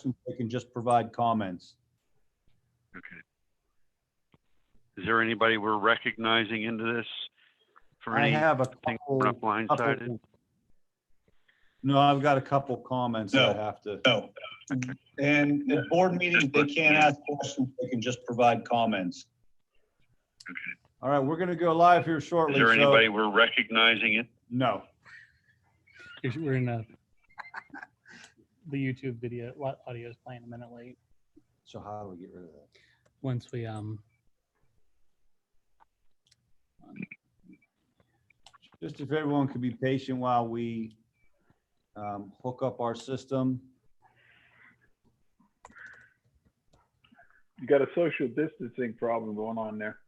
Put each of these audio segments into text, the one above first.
they can just provide comments. Okay. Is there anybody we're recognizing into this for I anything have a we're not blindsided? No, I've got a couple comments that I have to. No. And at board meetings, they can't ask questions. They can just provide comments. Okay. All right, we're going to go live here shortly. Is there so- anybody we're recognizing it? No. We're in the YouTube video. Audio is playing a minute late. So how do we get rid of that? Once we Just if everyone could be patient while we hook up our system. You got a social distancing problem going on there.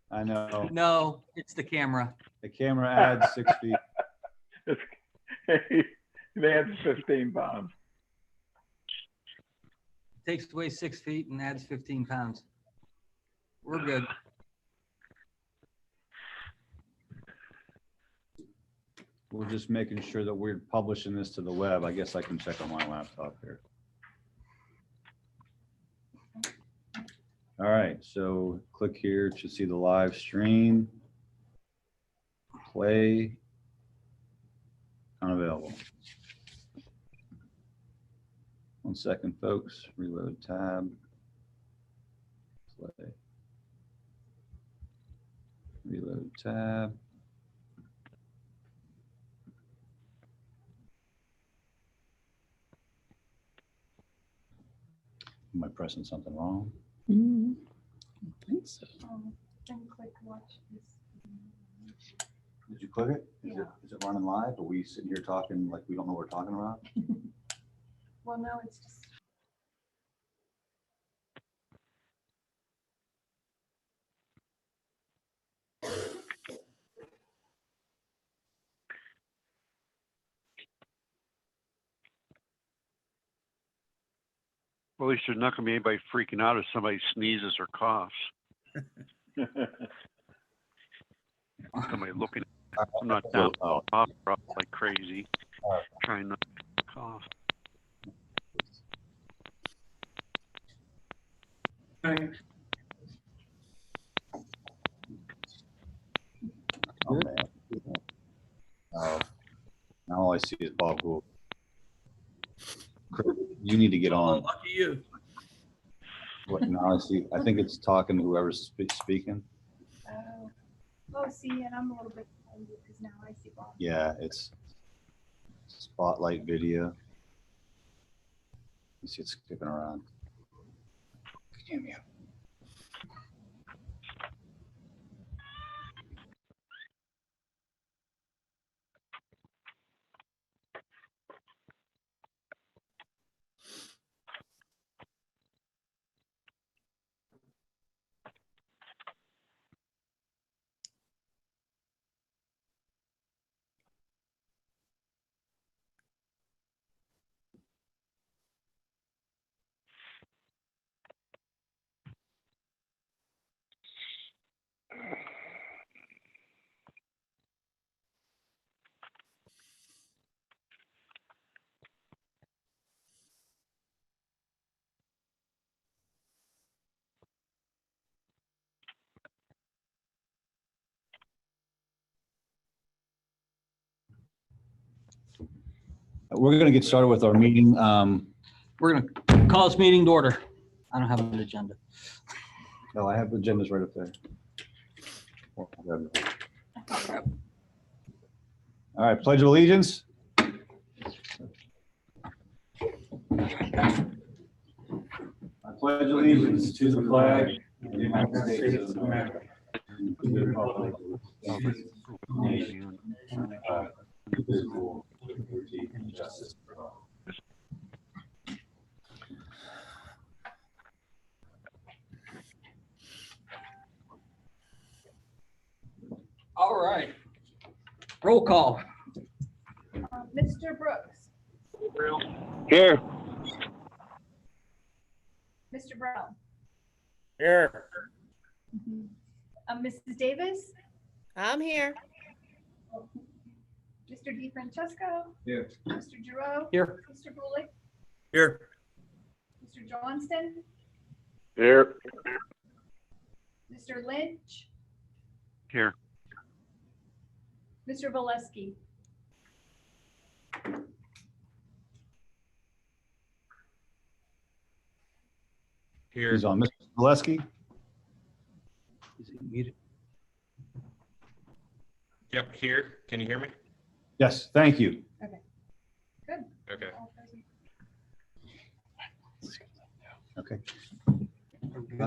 I know No, it's the camera. the camera adds 6 feet. They had 15 pounds. Takes away 6 feet and adds 15 pounds. We're good. We're just making sure that we're publishing this to the web. I guess I can check on my laptop here. All right, so click here to see the live stream. Play. Unavailable. 1 second, folks. Reload tab. Play. Reload tab. Am I pressing something wrong? I don't think so. Then click watch this. Did you click it? Is it running live? Are we sitting here talking like we don't know what we're talking about? Well, no, it's just. Well, at least there's not gonna be anybody freaking out if somebody sneezes or coughs. Somebody looking, I'm not down, Oh, cough like crazy, trying not to cough. oh, man. Oh, now all I see is Bob Gould. Chris, you need to get on. Lucky you. What, now I see, I think it's talking to whoever's speaking. Oh, see, and I'm a little bit behind you because now I see Bob. Yeah, it's spotlight video. You see it skipping around. Damn you. We're going to get started with our meeting. We're gonna call this meeting to order. I don't have an agenda. No, I have agendas right up there. All right, Pledge of Allegiance. I pledge allegiance to the flag of the United States of America, and to the republic of the nation, indivisible, with liberty and justice for all. All right. Roll call. Mr. Brooks, Here. Mr. Brown, Here. Mrs. Davis, I'm here. Mr. DeFrancesco. Here. Mr. Giroux. Here. Mr. Bullock, Here. Mr. Johnston, Here. Mr. Lynch, Here. Mr. Valesky. Here. He's on. Mr. Valesky? Is it muted? Yep, here. Can you hear me? Yes, thank you. Good. Okay. All present. Okay.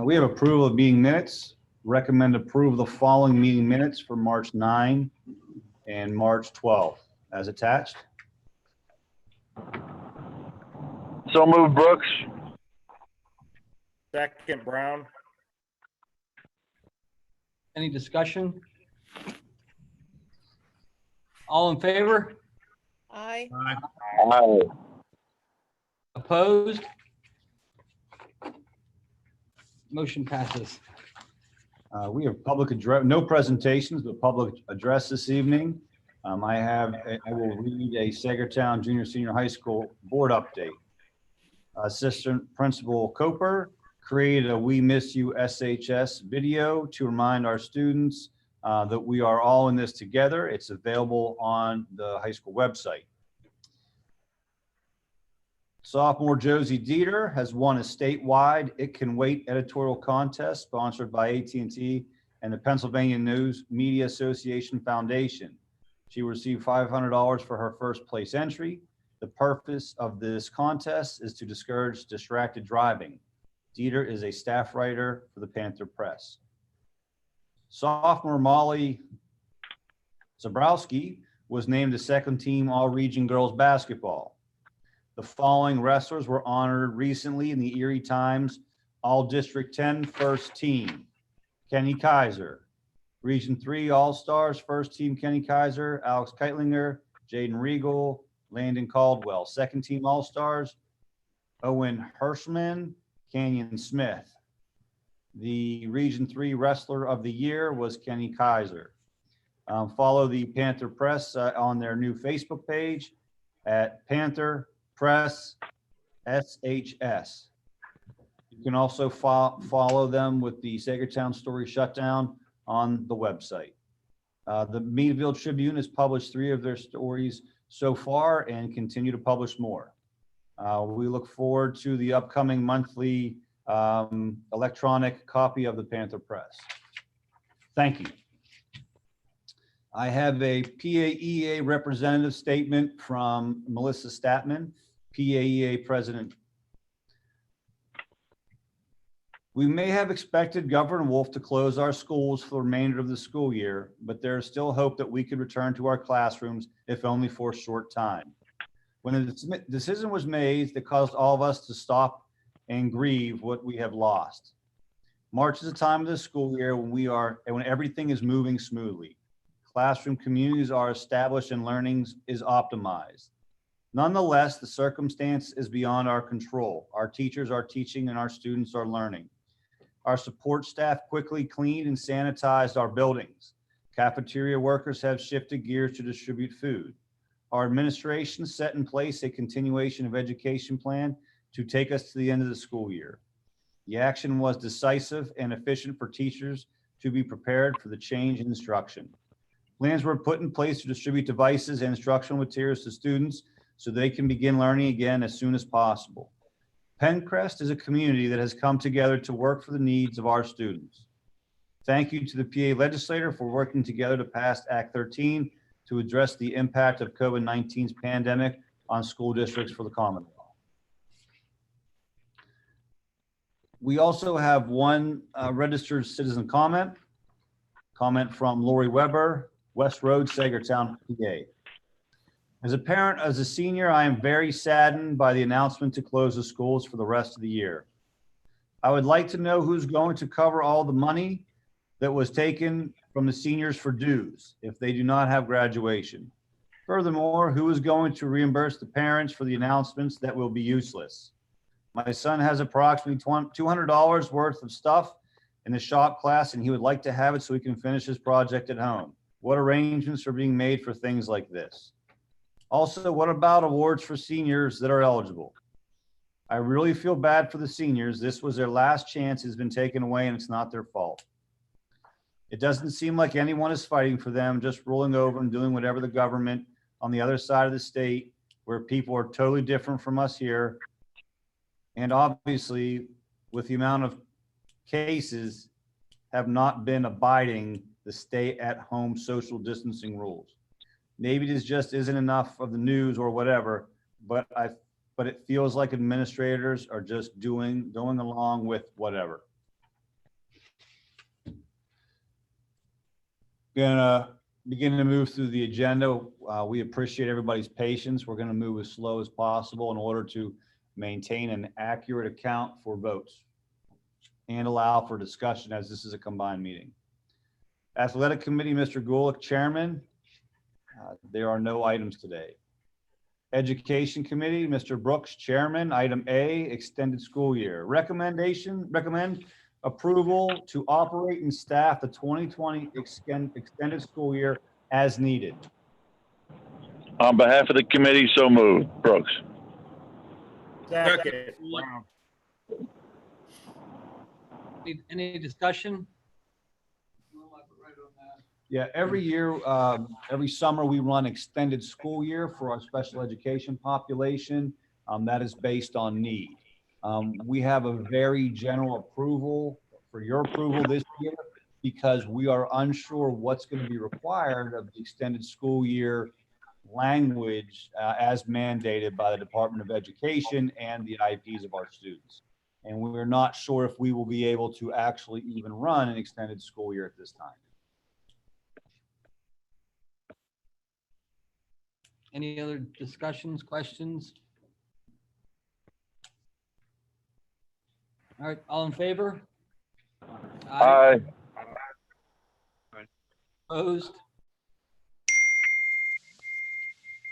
We have approval of meeting minutes. Recommend approval of the following meeting minutes for March 9 and March 12 as attached. So move Brooks. Second, Brown. Any discussion? All in favor? Aye. Aye. Opposed? Motion passes. We have public address, no presentations, but public address this evening. I will read a Sagertown Junior Senior High School board update. Assistant Principal Coper created a We Miss You SHS video to remind our students that we are all in this together. It's available on the high school website. Sophomore Josie Dieter has won a statewide It Can Wait editorial contest sponsored by AT&T and the Pennsylvania News Media Association Foundation. She received $500 for her first place entry. The purpose of this contest is to discourage distracted driving. Dieter is a staff writer for the Panther Press. Sophomore Molly Zabrowski was named the second team All-Region Girls Basketball. The following wrestlers were honored recently in the Erie Times All-District 10 First Team. Kenny Kaiser. Region 3 All-Stars First Team Kenny Kaiser, Alex Keitlinger, Jaden Regal, Landon Caldwell. Second Team All-Stars, Owen Hirschman, Canyon Smith. The Region 3 Wrestler of the Year was Kenny Kaiser. Follow the Panther Press on their new Facebook page at Panther Press SHS. You can also follow them with the Sagertown Story Shutdown on the website. The Meadville Tribune has published 3 of their stories so far and continue to publish more. We look forward to the upcoming monthly electronic copy of the Panther Press. Thank you. I have a PAEA representative statement from Melissa Statman, PAEA president. We may have expected Governor Wolf to close our schools for the remainder of the school year, but there is still hope that we could return to our classrooms, if only for a short time. When a decision was made that caused all of us to stop and grieve what we have lost. March is the time of the school year when everything is moving smoothly. Classroom communities are established and learning is optimized. Nonetheless, the circumstance is beyond our control. Our teachers are teaching and our students are learning. Our support staff quickly cleaned and sanitized our buildings. Cafeteria workers have shifted gears to distribute food. Our administration set in place a continuation of education plan to take us to the end of the school year. The action was decisive and efficient for teachers to be prepared for the change in instruction. Plans were put in place to distribute devices and instructional materials to students so they can begin learning again as soon as possible. Pencrest is a community that has come together to work for the needs of our students. Thank you to the PA legislature for working together to pass Act 13 to address the impact of COVID-19's pandemic on school districts for the Commonwealth. We also have one registered citizen comment from Lori Weber, West Road, Sagertown, PA. As a parent, as a senior, I am very saddened by the announcement to close the schools for the rest of the year. I would like to know who's going to cover all the money that was taken from the seniors for dues if they do not have graduation. Furthermore, who is going to reimburse the parents for the announcements that will be useless? My son has approximately $200 worth of stuff in the shop class and he would like to have it so he can finish his project at home. What arrangements are being made for things like this? Also, what about awards for seniors that are eligible? I really feel bad for the seniors. This was their last chance. It's been taken away and it's not their fault. It doesn't seem like anyone is fighting for them, just rolling over and doing whatever the government on the other side of the state, where people are totally different from us here. And obviously, with the amount of cases, have not been abiding the stay-at-home social distancing rules. Maybe this just isn't enough of the news or whatever, but it feels like administrators are just going along with whatever. Gonna begin to move through the agenda. We appreciate everybody's patience. We're gonna move as slow as possible in order to maintain an accurate account for votes and allow for discussion, as this is a combined meeting. Athletic Committee, Mr. Gulick, Chairman. There are no items today. Education Committee, Mr. Brooks, Chairman. Item A, extended school year. Recommend approval to operate and staff the 2020 extended school year as needed. On behalf of the committee, so moved. Brooks. Second. Any discussion? Yeah, every year, every summer, we run extended school year for our special education population. That is based on need. We have a very general approval for your approval this year because we are unsure what's going to be required of the extended school year language as mandated by the Department of Education and the IEPs of our students. And we're not sure if we will be able to actually even run an extended school year at this time. Any other discussions, questions? All right, all in favor? Aye. Opposed?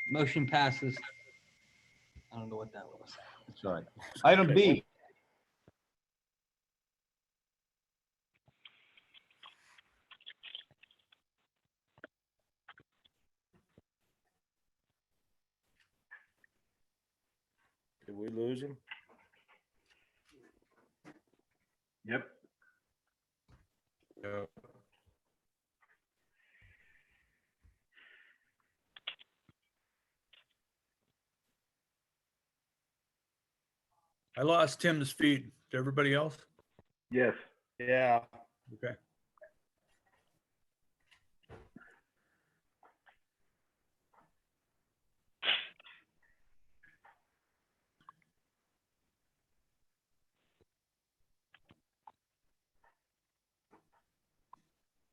Motion passes. I don't know what that was. Sorry. Item B. Did we lose him? Yep. Yep. I lost Tim's feed. To everybody else? Yes. Yeah. Okay.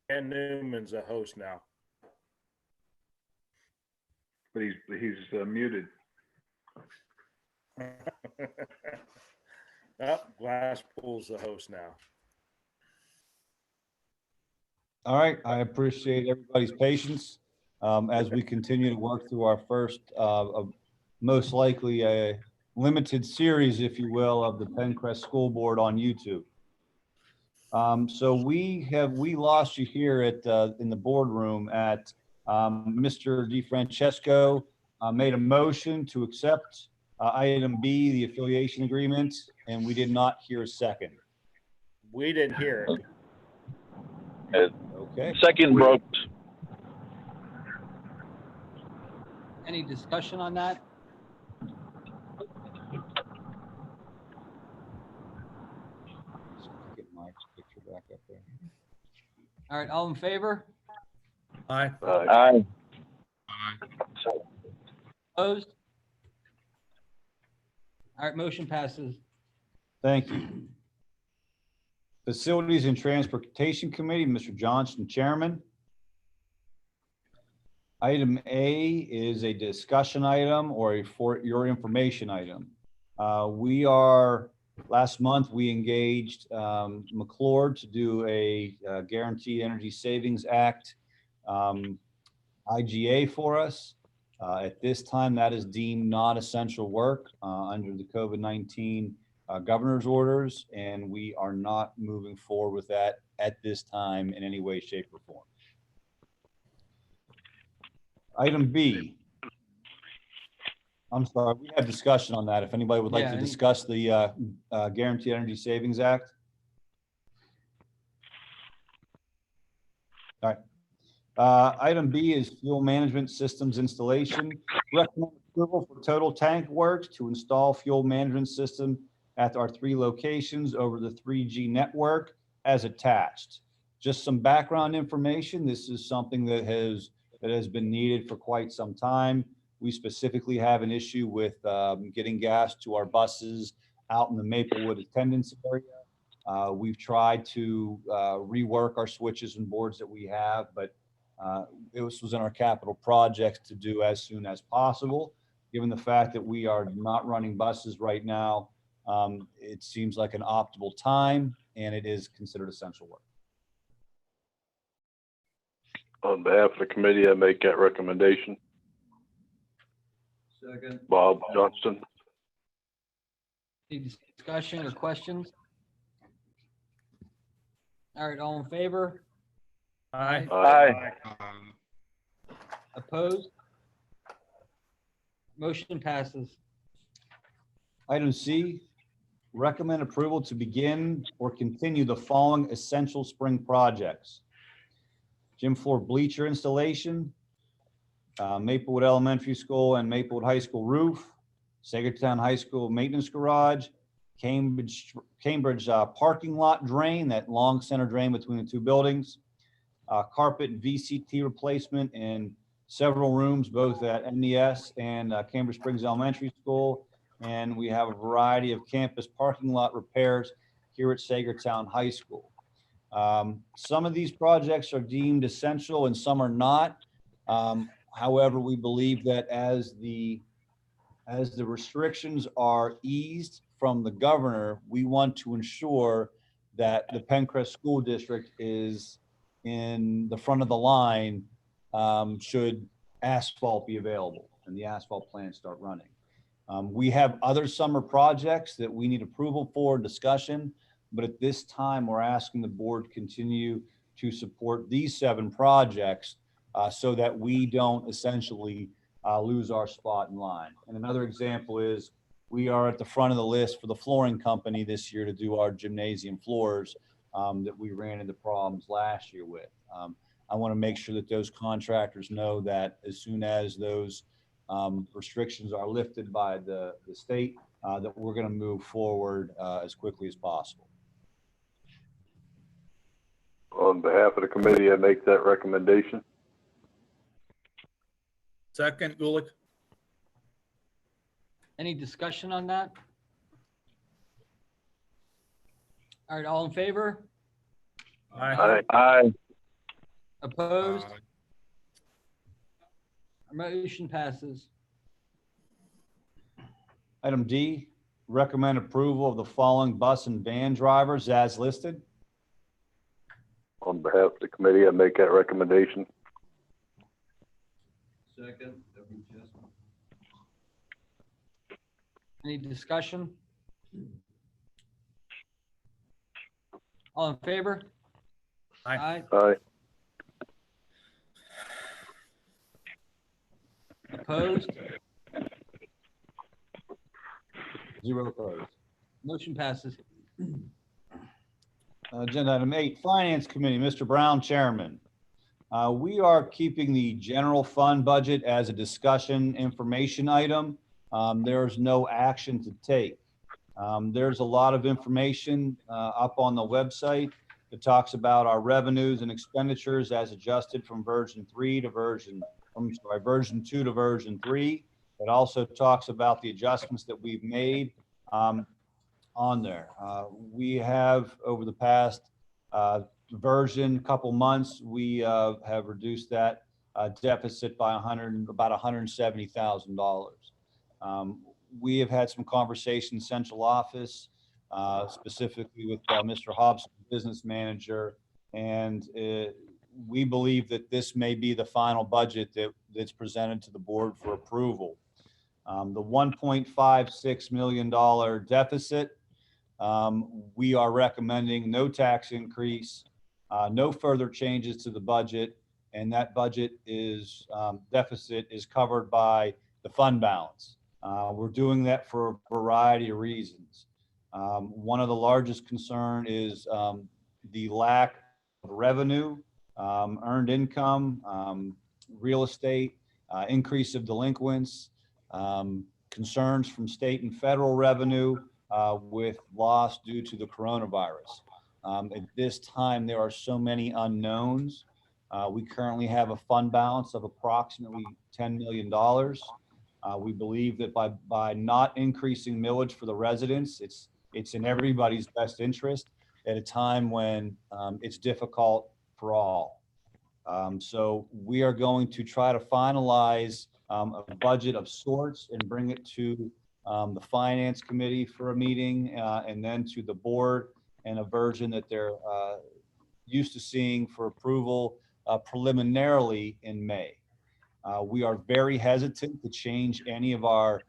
Ken Newman's a host now. But he's muted. Oh, Glasspool's the host now. All right, I appreciate everybody's patience as we continue to work through our first, most likely a limited series, if you will, of the Pencrest School Board on YouTube. So we lost you here at in the boardroom at Mr. DeFrancesco made a motion to accept item B, the affiliation agreement, and we did not hear a second. We didn't hear it. Okay. Second, Brooks. Any discussion on that? Get my picture back up there. All right, all in favor? Aye. Aye. Opposed? All right, motion passes. Thank you. Facilities and Transportation Committee, Mr. Johnston, Chairman. Item A is a discussion item or a for your information item. Last month, we engaged McClure to do a Guaranteed Energy Savings Act IGA for us. At this time, that is deemed not essential work under the COVID-19 governor's orders, and we are not moving forward with that at this time in any way, shape, or form. Item B. I'm sorry, we had discussion on that. If anybody would like Yeah, to any- discuss the Guaranteed Energy Savings Act. All right. Item B is fuel management systems installation. Recommend approval for Total Tank Works to install fuel management system at our 3 locations over the 3G network as attached. Just some background information. This is something that has been needed for quite some time. We specifically have an issue with getting gas to our buses out in the Maplewood attendance area. We've tried to rework our switches and boards that we have, but it was in our capital projects to do as soon as possible. Given the fact that we are not running buses right now, it seems like an optimal time, and it is considered essential work. On behalf of the committee, I make that recommendation. Second. Bob Johnston. Any discussion or questions? All right, all in favor? Aye. Aye. Opposed? Motion passes. Item C, recommend approval to begin or continue the following essential spring projects. Gym floor bleacher installation, Maplewood Elementary School and Maplewood High School roof, Sagertown High School maintenance garage, Cambridge parking lot drain, that long center drain between the 2 buildings, carpet VCT replacement in several rooms, both at MES and Cambridge Springs Elementary School. And we have a variety of campus parking lot repairs here at Sagertown High School. Some of these projects are deemed essential and some are not. However, we believe that as the restrictions are eased from the governor, we want to ensure that the Pencrest School District is in the front of the line should asphalt be available and the asphalt plants start running. We have other summer projects that we need approval for discussion, but at this time, we're asking the board to continue to support these 7 projects so that we don't essentially lose our spot in line. And another example is we are at the front of the list for the flooring company this year to do our gymnasium floors that we ran into problems last year with. I want to make sure that those contractors know that as soon as those restrictions are lifted by the state, that we're going to move forward as quickly as possible. On behalf of the committee, I make that recommendation. Second, Gulick. Any discussion on that? All right, all in favor? Aye. Aye. Opposed? Motion passes. Item D, recommend approval of the following bus and van drivers as listed. On behalf of the committee, I make that recommendation. Second. Any discussion? All in favor? Aye. Aye. Opposed? 0 opposed. Motion passes. Agenda item 8, Finance Committee, Mr. Brown, Chairman. We are keeping the general fund budget as a discussion information item. There's no action to take. There's a lot of information up on the website that talks about our revenues and expenditures as adjusted from version 2 to version 3. It also talks about the adjustments that we've made on there. We have, over the past couple months, we have reduced that deficit by about $170,000. We have had some conversations central office, specifically with Mr. Hobson, business manager, and we believe that this may be the final budget that's presented to the board for approval. The $1.56 million deficit, we are recommending no tax increase, no further changes to the budget, and that budget is deficit is covered by the fund balance. We're doing that for a variety of reasons. One of the largest concern is the lack of revenue, earned income, real estate, increase of delinquents, concerns from state and federal revenue with loss due to the coronavirus. At this time, there are so many unknowns. We currently have a fund balance of approximately $10 million. We believe that by not increasing millage for the residents, it's in everybody's best interest at a time when it's difficult for all. So we are going to try to finalize a budget of sorts and bring it to the Finance Committee for a meeting and then to the board in a version that they're used to seeing for approval preliminarily in May. We are very hesitant to change any of our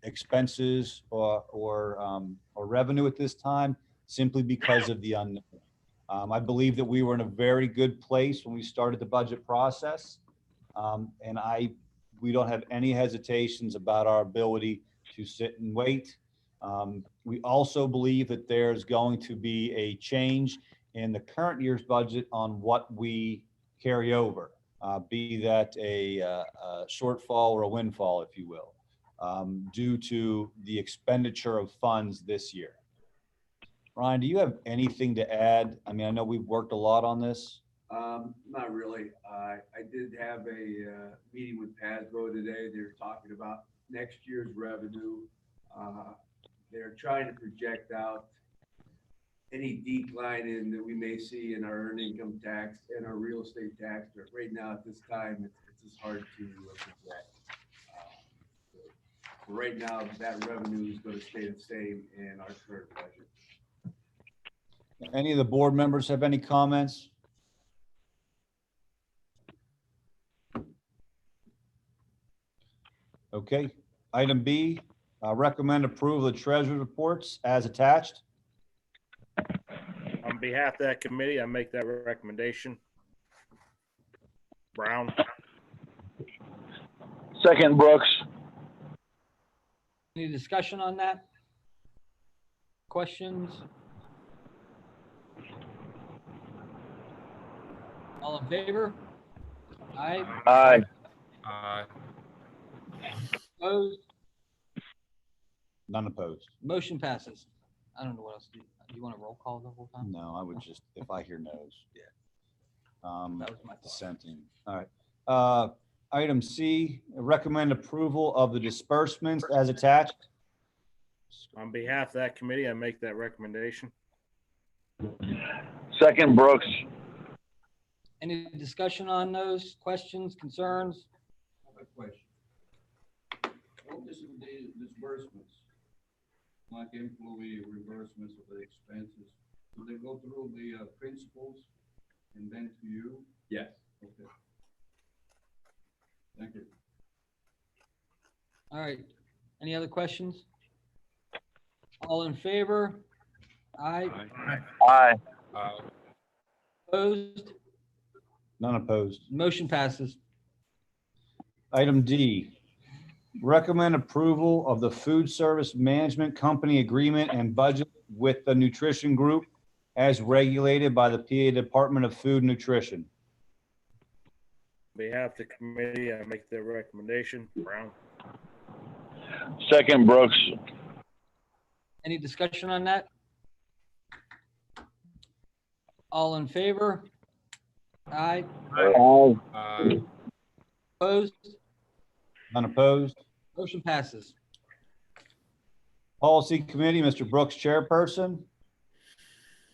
expenses or revenue at this time, simply because of the unknown. I believe that we were in a very good place when we started the budget process, and we don't have any hesitations about our ability to sit and wait. We also believe that there's going to be a change in the current year's budget on what we carry over, be that a shortfall or a windfall, if you will, due to the expenditure of funds this year. Ryan, do you have anything to add? I mean, I know we've worked a lot on this. Not really. I did have a meeting with Pasbro today. They're talking about next year's revenue. They're trying to project out any decline in that we may see in our earned income tax and our real estate tax. But right now, at this time, it's just hard to project. So right now, that revenue is going to stay the same in our current budget. Any of the board members have any comments? Okay, item B, recommend approval of the treasurer's reports as attached. On behalf of that committee, I make that recommendation. Brown. Second, Brooks. Any discussion on that? Questions? All in favor? Aye. Aye. Opposed? None opposed. Motion passes. I don't know what else to do. Do you want a roll call the whole time? No, I would just, if I hear no's. Yeah. That was my thought. Dissenting. All right. Item C, recommend approval of the disbursements as attached. On behalf of that committee, I make that recommendation. Second, Brooks. Any discussion on those? Questions, concerns? I have a question. What is the disbursements, like employee reimbursements of the expenses? Do they go through the principals and then to you? Yes. Okay. Thank you. All right. Any other questions? All in favor? Aye. Aye. Opposed? None opposed. Motion passes. Item D, recommend approval of the food service management company agreement and budget with the nutrition group as regulated by the PA Department of Food and Nutrition. On behalf of the committee, I make that recommendation. Brown. Second, Brooks. Any discussion on that? All in favor? Aye. Aye. Opposed? None opposed. Motion passes. Policy Committee, Mr. Brooks, chairperson.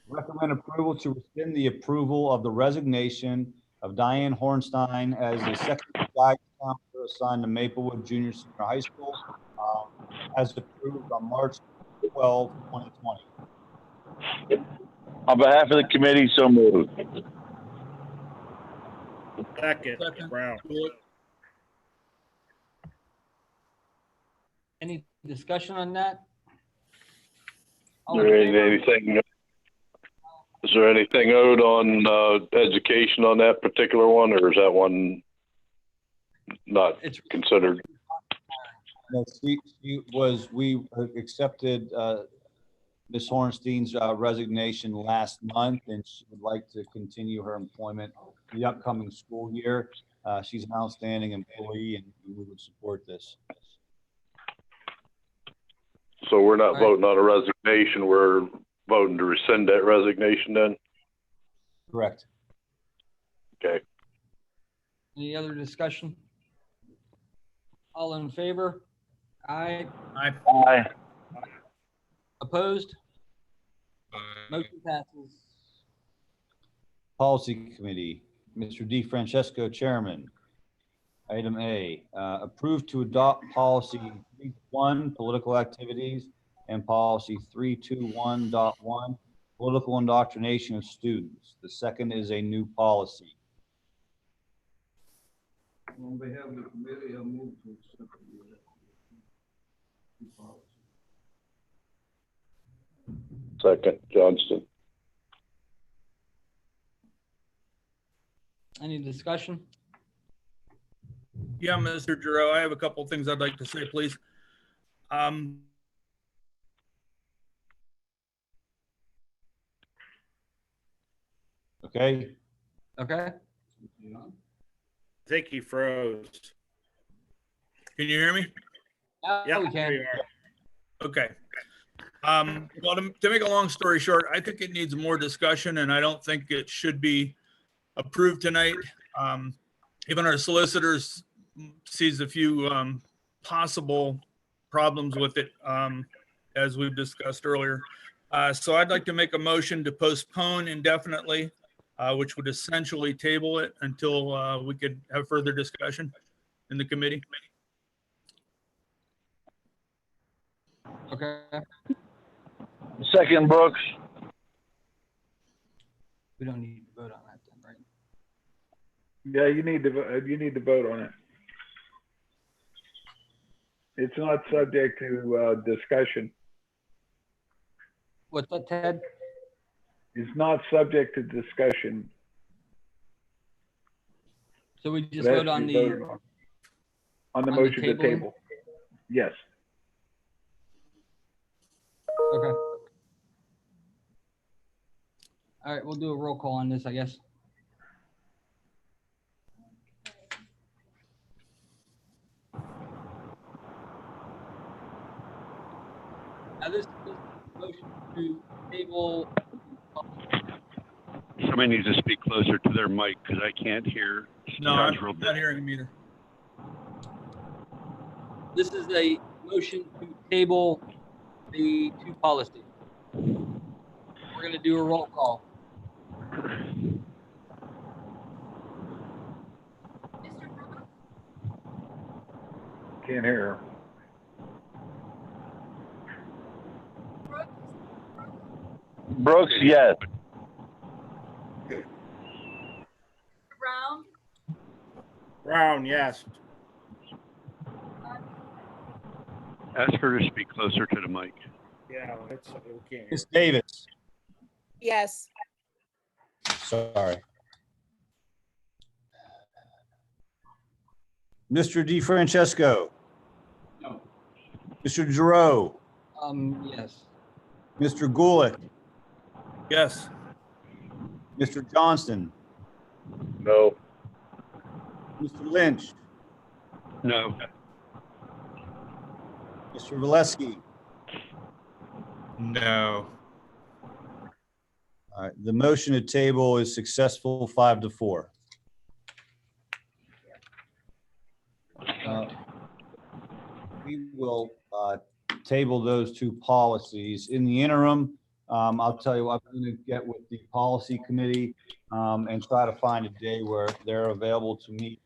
Recommend approval to rescind the approval of the resignation of Diane Hornstein as the second guidance counselor assigned to Maplewood Junior Senior High School, as approved on March 12, 2020. On behalf of the committee, so moved. Second, Brown. Any discussion on that? All Is in there favor? is there anything owed on education on that particular one, or is that one not It's considered? No, we accepted Ms. Hornstein's resignation last month, and she would like to continue her employment the upcoming school year. She's an outstanding employee, and we would support this. So we're not Right. voting on a resignation, we're voting to rescind that resignation then? Correct. Okay. Any other discussion? All in favor? Aye. Aye. Opposed? Motion passes. Policy Committee, Mr. D. Francesco, Chairman. Item A, approve to adopt policy 3.1, political activities, and policy 321.1, political indoctrination of students. The second is a new policy. On behalf of the committee, I move to accept the policy. Second, Johnston. Any discussion? Yeah, Mr. Giroux, I have a couple of things I'd like to say, please. Okay? Okay. I think he froze. Can you hear me? Now we here can. you are. Okay. Well, to make a long story short, I think it needs more discussion, and I don't think it should be approved tonight. Even our solicitors sees a few possible problems with it, as we've discussed earlier. So I'd like to make a motion to postpone indefinitely, which would essentially table it until we could have further discussion in the committee. Okay. Second, Brooks. We don't need to vote on that then, right? Yeah, you need to vote on it. It's not subject to discussion. What's that, Ted? It's not subject to discussion. So we just It has vote to on be the, voted on the on the motion to tabling? table. Yes. okay. All right, we'll do a roll call on this, I guess. Now this is a motion to table. Somebody needs to speak closer to their mic because I can't hear. No, Sounds I'm real not distant. hearing him either. This is a motion to table the two policies. We're gonna do a roll call. Can't hear her. Brooks, yes. Brown, Brown, yes. Ask her to speak closer to the mic. Yeah, it's, we can't hear. Ms. Davis, yes. sorry. Mr. D. Francesco. No. Mr. Giroux, Yes. Mr. Gulick, Yes. Mr. Johnston, No. Mr. Lynch, No. Mr. Valesky. No. All right, the motion to table is successful 5-4. We will table those two policies. In the interim, I'll tell you what, I'm going to get with the policy committee and try to find a day where they're available to meet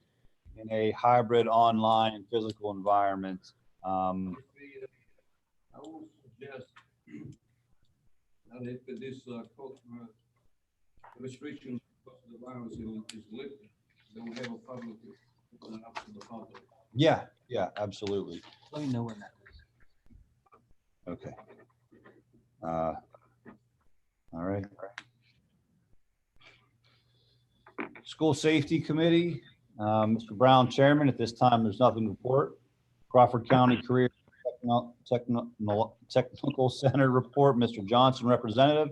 in a hybrid online and physical environment. I will suggest that if this restriction of the virus is lifted, then we have a public open up to the public. Yeah, absolutely. Let me know when that is. Okay. All right. School Safety Committee, Mr. Brown, Chairman. At this time, there's nothing to report. Crawford County Career Technical Center report, Mr. Johnson, representative.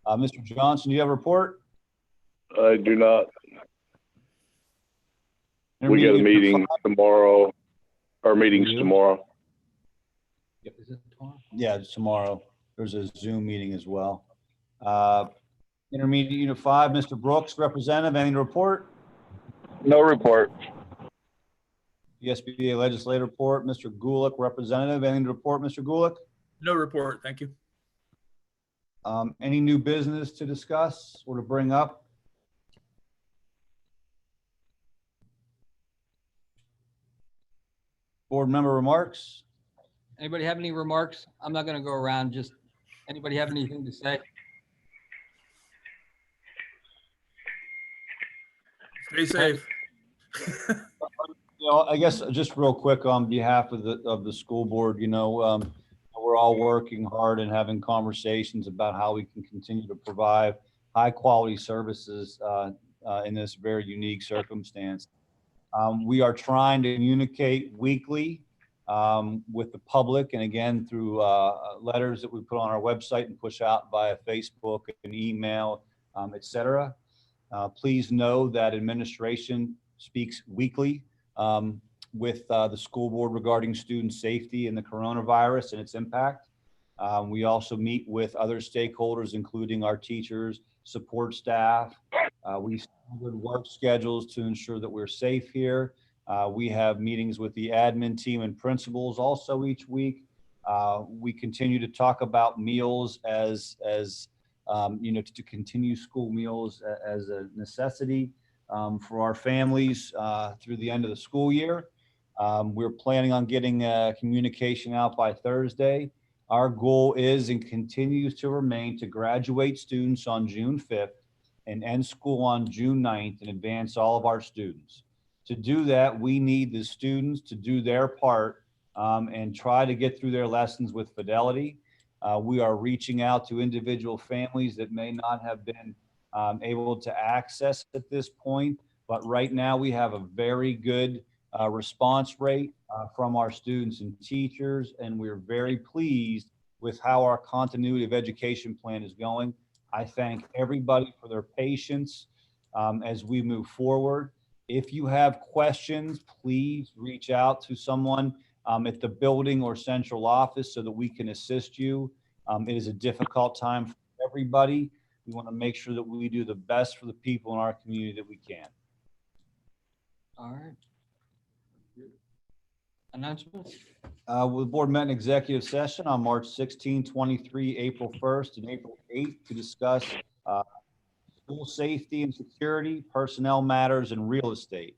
Mr. Johnson, do you have a report? I do not. We got a meeting tomorrow. Our meeting's tomorrow. Yeah, it's tomorrow. There's a Zoom meeting as well. Intermediate Unit 5, Mr. Brooks, representative, anything to report? No report. The SBA legislative report, Mr. Gulick, representative, anything to report, Mr. Gulick? No report, thank you. Any new business to discuss or to bring up? Board member remarks? Anybody have any remarks? I'm not gonna go around, just, anybody have anything to say? Stay safe. You know, I guess just real quick on behalf of the school board, you know, we're all working hard and having conversations about how we can continue to provide high quality services in this very unique circumstance. We are trying to communicate weekly with the public, and again through letters that we put on our website and push out via Facebook and email, etc. Please know that administration speaks weekly with the school board regarding student safety and the coronavirus and its impact. We also meet with other stakeholders, including our teachers, support staff. We good work schedules to ensure that we're safe here. We have meetings with the admin team and principals also each week. We continue to talk about meals as you know, to continue school meals as a necessity for our families through the end of the school year. We're planning on getting communication out by Thursday. Our goal is and continues to remain to graduate students on June 5th and end school on June 9th and advance all of our students. To do that, we need the students to do their part and try to get through their lessons with fidelity. We are reaching out to individual families that may not have been able to access at this point, but right now we have a very good response rate from our students and teachers, and we're very pleased with how our continuity of education plan is going. I thank everybody for their patience as we move forward. If you have questions, please reach out to someone at the building or central office so that we can assist you. It is a difficult time for everybody. We want to make sure that we do the best for the people in our community that we can. All right. Announcements? The board met in executive session on March 16, 23, April 1st, and April 8th to discuss school safety and security, personnel matters, and real estate.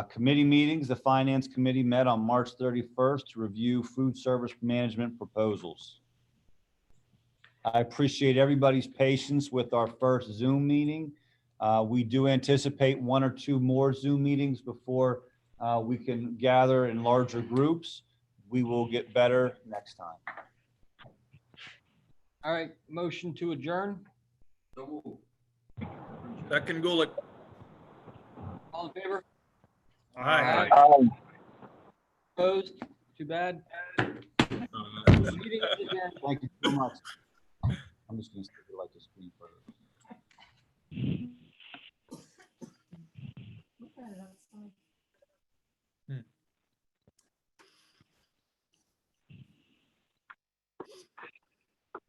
Committee meetings, the Finance Committee met on March 31st to review food service management proposals. I appreciate everybody's patience with our first Zoom meeting. We do anticipate 1 or 2 more Zoom meetings before we can gather in larger groups. We will get better next time. All right, motion to adjourn. Second Gulick. All in favor? Aye. Opposed? Too bad. Meeting is adjourned. Thank you so much. I'm just going to like this screen further.